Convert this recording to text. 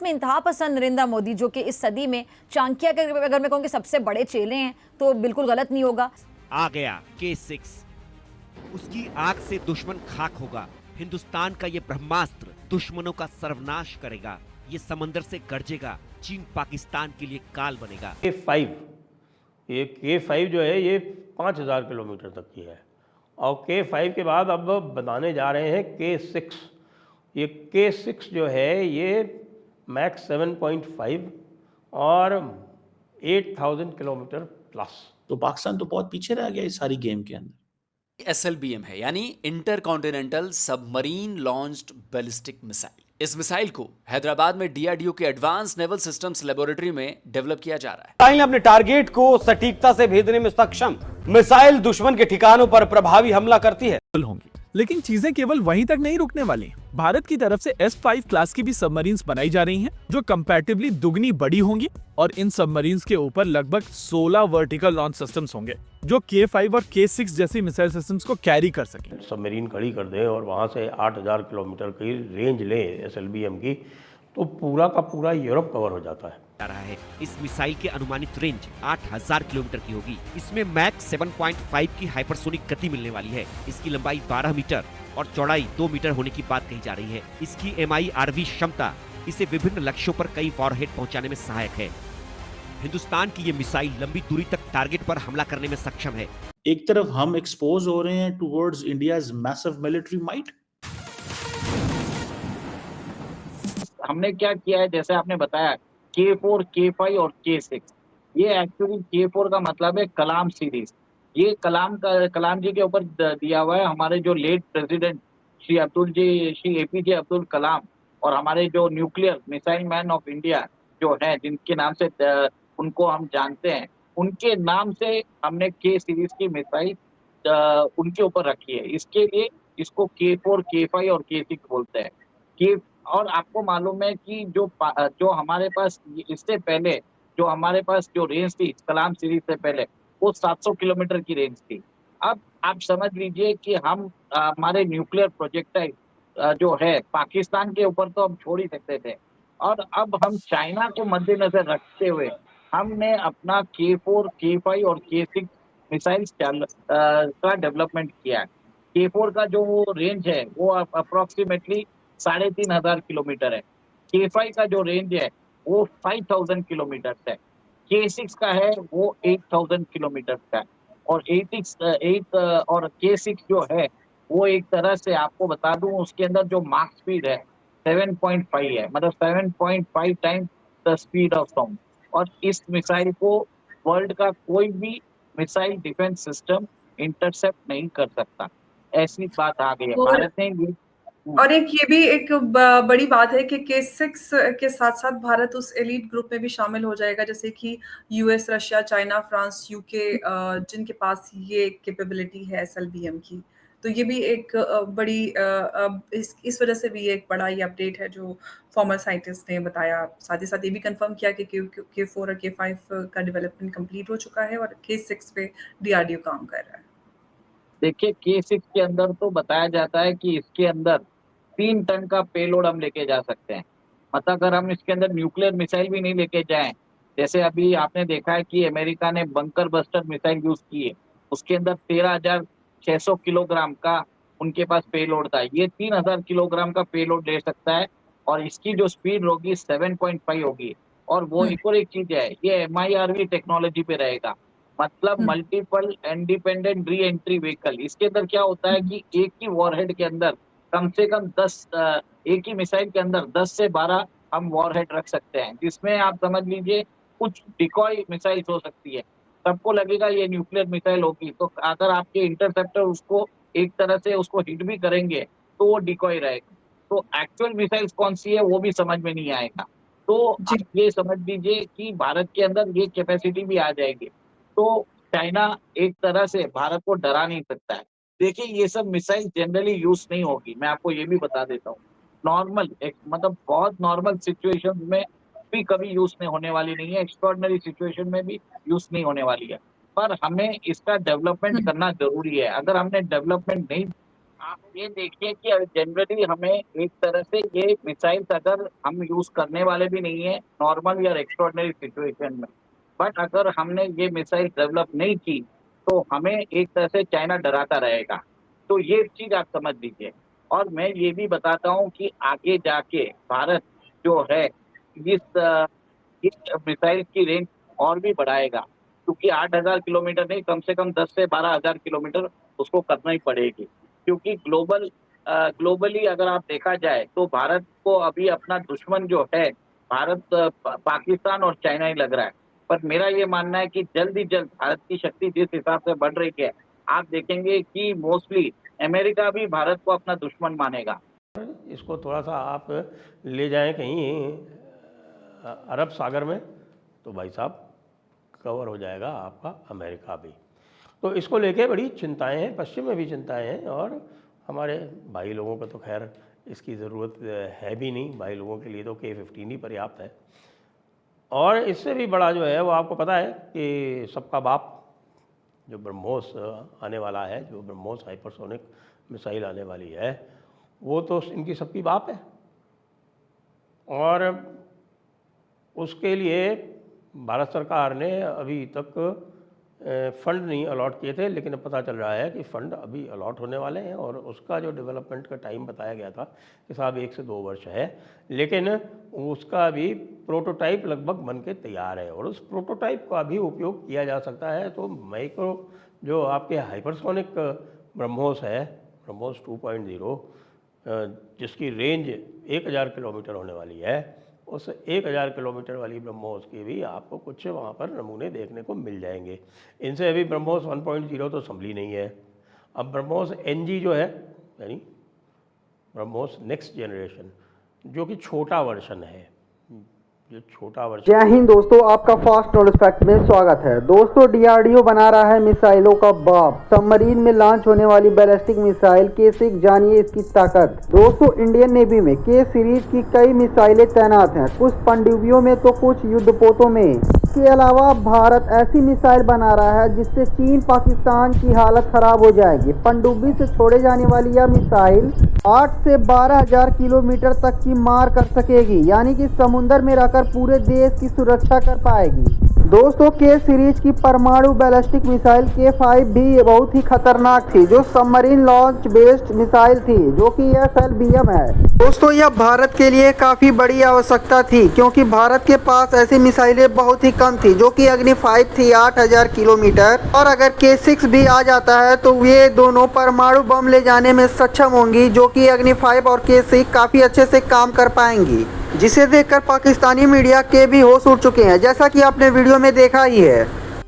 में इंतहा पसंद नरेंद्र मोदी, जो कि इस सदी में चाणक्य के अगर मैं कहूँ कि सबसे बड़े चेले हैं, तो बिल्कुल गलत नहीं होगा। आ गया K6, उसकी आग से दुश्मन खाक होगा। हिंदुस्तान का ये ब्रह्मास्त्र दुश्मनों का सर्वनाश करेगा। ये समंदर से गरजेगा, चीन पाकिस्तान के लिए काल बनेगा। K5 जो है ये 5000 किलोमीटर तक की है और K5 के बाद अब बनाने जा रहे हैं K6। ये K6 जो है ये मैक्स 7.5 और 8000 किलोमीटर प्लस। तो पाकिस्तान तो बहुत पीछे रह गया इस सारी गेम के अंदर। SLBM है, यानी inter continental submarine launched ballistic missile. इस मिसाइल को हैदराबाद में DRDO के एडवांस नेवल सिस्टम्स लेबोरेटरी में डेवलप किया जा रहा है। मिसाइल अपने टारगेट को सटीकता से भेदने में सक्षम। मिसाइल दुश्मन के ठिकानों पर प्रभावी हमला करती है। होंगी, लेकिन चीजें केवल वहीं तक नहीं रुकने वाली। भारत की तरफ से S5 क्लास की भी सबमरीन्स बनाई जा रही हैं, जो कंपैरेटिवली दुगनी बड़ी होंगी और इन सबमरीन्स के ऊपर लगभग 16 वर्टिकल लॉन्च सिस्टम्स होंगे, जो K5 और K6 जैसी मिसाइल सिस्टम्स को कैरी कर सकें। सबमरीन खड़ी कर दें और वहाँ से 8000 किलोमीटर की रेंज लें SLBM की, तो पूरा का पूरा यूरोप कवर हो जाता है। जा रहा है। इस मिसाइल की अनुमानित रेंज 8000 किलोमीटर की होगी। इसमें मैक्स 7.5 की हाइपरसोनिक गति मिलने वाली है। इसकी लंबाई 12 मीटर और चौड़ाई 2 मीटर होने की बात कही जा रही है। इसकी MIRV क्षमता इसे विभिन्न लक्ष्यों पर कई वॉरहेड पहुंचाने में सहायक है। हिंदुस्तान की ये मिसाइल लंबी दूरी तक टारगेट पर हमला करने में सक्षम है। एक तरफ हम एक्सपोज हो रहे हैं towards India's massive military might. हमने क्या किया है, जैसे आपने बताया K4, K5 और K6। ये एक्चुअली K4 का मतलब है कलाम सीरीज। ये कलाम जी के ऊपर दिया हुआ है। हमारे जो late president Shri APJ Abdul Kalam और हमारे जो nuclear missile man of India जो है, जिनके नाम से उनको हम जानते हैं, उनके नाम से हमने K सीरीज की मिसाइल उनके ऊपर रखी है। इसके लिए इसको K4, K5 और K6 बोलते हैं। और आपको मालूम है कि जो हमारे पास इससे पहले जो हमारे पास जो रेंज थी कलाम सीरीज से पहले, वो 700 किलोमीटर की रेंज थी। अब आप समझ लीजिए कि हम हमारे न्यूक्लियर प्रोजेक्टाइल जो है पाकिस्तान के ऊपर तो हम छोड़ ही सकते थे, और अब हम चाइना को मद्देनजर रखते हुए हमने अपना K4, K5 और K6 मिसाइल्स का डेवलपमेंट किया है। K4 का जो रेंज है वो अप्रोक्सीमेटली 3500 किलोमीटर है। K5 का जो रेंज है वो 5000 किलोमीटर है। K6 का है वो 8000 किलोमीटर का है। और 8 और K6 जो है वो एक तरह से आपको बता दूं, उसके अंदर जो मार्क स्पीड है 7.5 है, मतलब 7.5 times the speed of sound. और इस मिसाइल को वर्ल्ड का कोई भी मिसाइल डिफेंस सिस्टम इंटरसेप्ट नहीं कर सकता। ऐसी बात आ गई है। भारत ने ये और एक ये भी एक बड़ी बात है कि K6 के साथ साथ भारत उस एलीट ग्रुप में भी शामिल हो जाएगा, जैसे कि US, Russia, China, France, UK, जिनके पास ये कैपेबिलिटी है SLBM की। तो ये भी एक बड़ी इस वजह से भी एक बड़ा ये अपडेट है जो फॉर्मर साइंटिस्ट ने बताया। साथ ही साथ ये भी कंफर्म किया कि K4 और K5 का डेवलपमेंट कंप्लीट हो चुका है और K6 पे DRDO काम कर रहा है। देखिए, K6 के अंदर तो बताया जाता है कि इसके अंदर 3 टन का पेलोड हम लेके जा सकते हैं। मतलब अगर हम इसके अंदर न्यूक्लियर मिसाइल भी नहीं लेके जाएं, जैसे अभी आपने देखा है कि अमेरिका ने बंकर बस्टर मिसाइल यूज की है, उसके अंदर 13,600 किलोग्राम का उनके पास पेलोड था। ये 3000 किलोग्राम का पेलोड ले सकता है और इसकी जो स्पीड होगी 7.5 होगी। और वो एक और एक चीज है, ये MIRV टेक्नोलॉजी पे रहेगा, मतलब multiple independent re entry vehicle. इसके अंदर क्या होता है कि एक ही वॉरहेड के अंदर कम से कम 10 एक ही मिसाइल के अंदर 10 से 12 हम वॉरहेड रख सकते हैं, जिसमें आप समझ लीजिए कुछ डिकॉय मिसाइल हो सकती है। सबको लगेगा ये न्यूक्लियर मिसाइल होगी, तो अगर आपके इंटरसेप्टर उसको एक तरह से उसको हिट भी करेंगे तो वो डिकॉय रहेगा। तो एक्चुअल मिसाइल्स कौन सी है वो भी समझ में नहीं आएगा। तो आप ये समझ लीजिए कि भारत के अंदर ये कैपेसिटी भी आ जाएगी। तो चाइना एक तरह से भारत को डरा नहीं सकता है। देखिए, ये सब मिसाइल जनरली यूज नहीं होगी, मैं आपको ये भी बता देता हूँ। नॉर्मल मतलब बहुत नॉर्मल सिचुएशन में भी कभी यूज नहीं होने वाली नहीं है, एक्स्ट्रॉर्डिनरी सिचुएशन में भी यूज नहीं होने वाली है। पर हमें इसका डेवलपमेंट करना जरूरी है। अगर हमने डेवलपमेंट नहीं आप ये देखिए कि जनरली हमें एक तरह से ये मिसाइल्स अगर हम यूज करने वाले भी नहीं है नॉर्मल या एक्स्ट्राऑर्डिनरी सिचुएशन में, बट अगर हमने ये मिसाइल डेवलप नहीं की तो हमें एक तरह से चाइना डराता रहेगा। तो ये चीज आप समझ लीजिए। और मैं ये भी बताता हूँ कि आगे जाके भारत जो है इस मिसाइल की रेंज और भी बढ़ाएगा, क्योंकि 8,000 किलोमीटर नहीं, कम से कम 10 से 12,000 किलोमीटर उसको करना ही पड़ेगी, क्योंकि ग्लोबली अगर आप देखा जाए तो भारत को अभी अपना दुश्मन जो है भारत, पाकिस्तान और चाइना ही लग रहा है। पर मेरा ये मानना है कि जल्द ही जल्द भारत की शक्ति जिस हिसाब से बढ़ रही है, आप देखेंगे कि मोस्टली अमेरिका भी भारत को अपना दुश्मन मानेगा। इसको थोड़ा सा आप ले जाएं कहीं अरब सागर में, तो भाई साहब कवर हो जाएगा आपका अमेरिका भी। तो इसको लेके बड़ी चिंताएं हैं, पश्चिम में भी चिंताएं हैं, और हमारे भाई लोगों को तो खैर इसकी ज़रूरत है भी नहीं, भाई लोगों के लिए तो K-15 ही पर्याप्त है। और इससे भी बड़ा जो है वो आपको पता है कि सबका बाप जो ब्रह्मोस आने वाला है, जो ब्रह्मोस हाइपरसोनिक मिसाइल आने वाली है, वो तो इनकी सबकी बाप है। और उसके लिए भारत सरकार ने अभी तक फंड नहीं अलॉट किए थे, लेकिन अब पता चल रहा है कि फ़ंड अभी अलॉट होने वाले हैं, और उसका जो डेवलपमेंट का टाइम बताया गया था कि साहब 1 से 2 वर्ष है, लेकिन उसका भी प्रोटोटाइप लगभग बन के तैयार है, और उस प्रोटोटाइप का भी उपयोग किया जा सकता है। तो माइक्रो जो आपके हाइपरसोनिक ब्रह्मोस है, ब्रह्मोस 2.0, जिसकी रेंज 1000 किलोमीटर होने वाली है, उस 1000 किलोमीटर वाली ब्रह्मोस के भी आपको कुछ वहाँ पर नमूने देखने को मिल जाएंगे। इनसे अभी ब्रह्मोस 1.0 तो संभली नहीं है। अब ब्रह्मोस NG जो है, यानी ब्रह्मोस नेक्स्ट जनरेशन, जो कि छोटा वर्जन है, जो छोटा वर्जन। जय हिंद दोस्तों, आपका फास्ट नॉलेज फैक्ट में स्वागत है। दोस्तों, DRDO बना रहा है मिसाइलों का बाप। सबमरीन में लॉन्च होने वाली बैलिस्टिक मिसाइल K6, जानिए इसकी ताकत। दोस्तों, इंडियन नेवी में K सीरीज की कई मिसाइलें तैनात हैं, कुछ पनडुब्बियों में तो कुछ युद्धपोतों में। इसके अलावा भारत ऐसी मिसाइल बना रहा है जिससे चीन पाकिस्तान की हालत खराब हो जाएगी। पनडुब्बी से छोड़े जाने वाली यह मिसाइल 8 से 12,000 किलोमीटर तक की मार कर सकेगी, यानी कि समुद्र में रहकर पूरे देश की सुरक्षा कर पाएगी। दोस्तों, K सीरीज की परमाणु बैलिस्टिक मिसाइल K5 भी बहुत ही खतरनाक थी, जो सबमरीन लॉन्च बेस्ड मिसाइल थी, जो कि SLBM है। दोस्तों, यह भारत के लिए काफी बड़ी आवश्यकता थी, क्योंकि भारत के पास ऐसी मिसाइलें बहुत ही कम थी, जो कि अग्नि 5 थी 8,000 किलोमीटर, और अगर K6 भी आ जाता है तो ये दोनों परमाणु बम ले जाने में सक्षम होंगी, जो कि अग्नि 5 और K6 काफी अच्छे से काम कर पाएंगी, जिसे देखकर पाकिस्तानी मीडिया के भी होश उड़ चुके हैं, जैसा कि आपने वीडियो में देखा ही है।